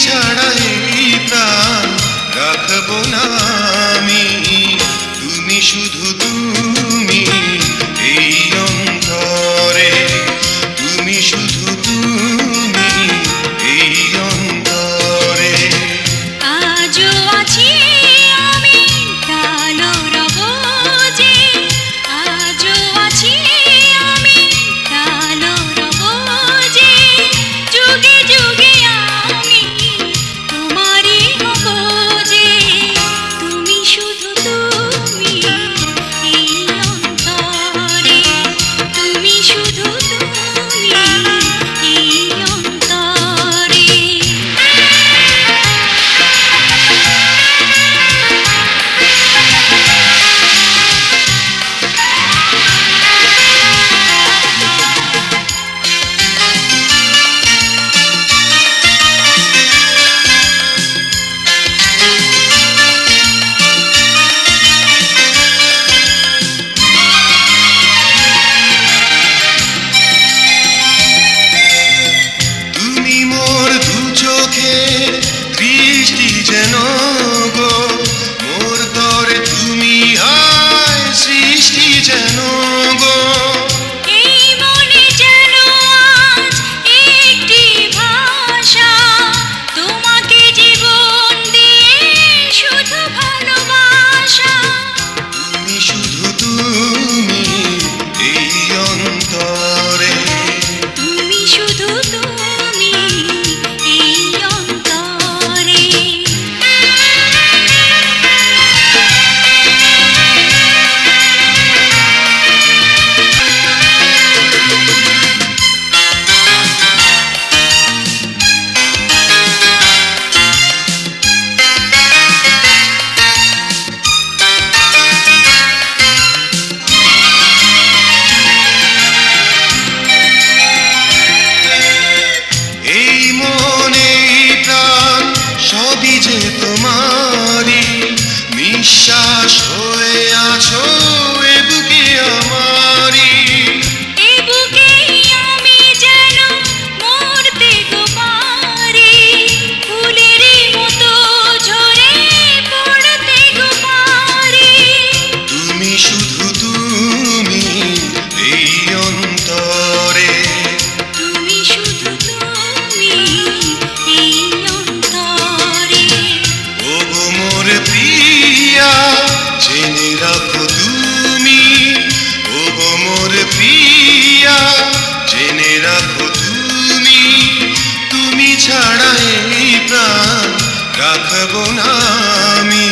ছাড়া এই প্রাণ রাখবো না আমি। তুমি শুধু তুমি এই অন্তরে, তুমি শুধু তুমি এই অন্তরে। আজও আছি আমি কালো রব যে, আজও আছি আমি কালো রব যে, যুগে যুগে আমি তোমারই হব যে। তুমি শুধু তুমি এই অন্তরে, তুমি শুধু তুমি এই অন্তরে। তুমি মোর দু চোখের দৃষ্টি যেন গো, মোর তরে তুমি হায় সৃষ্টি যেন গো। এই মনে যেন আজ একটি ভাষা, তোমাকে জীবন দিয়ে শুধু ভালোবাসা। তুমি শুধু তুমি এই অন্তরে, তুমি শুধু তুমি এই অন্তরে। এই মনে প্রাণ সবই যে তোমারই, নিঃশ্বাস হয়ে আছো এ বুকে আমারই। এ বুকেই আমি যেন মরতে গো পারি, ফুলের মতো ঝরে পড়তে গো পারি। তুমি শুধু তুমি এই অন্তরে, তুমি শুধু তুমি এই অন্তরে। ও গো মোর প্রিয়া জেনে রাখো তুমি, ও গো মোর প্রিয়া জেনে রাখো তুমি, তুমি ছাড়া এই প্রাণ রাখবো না আমি।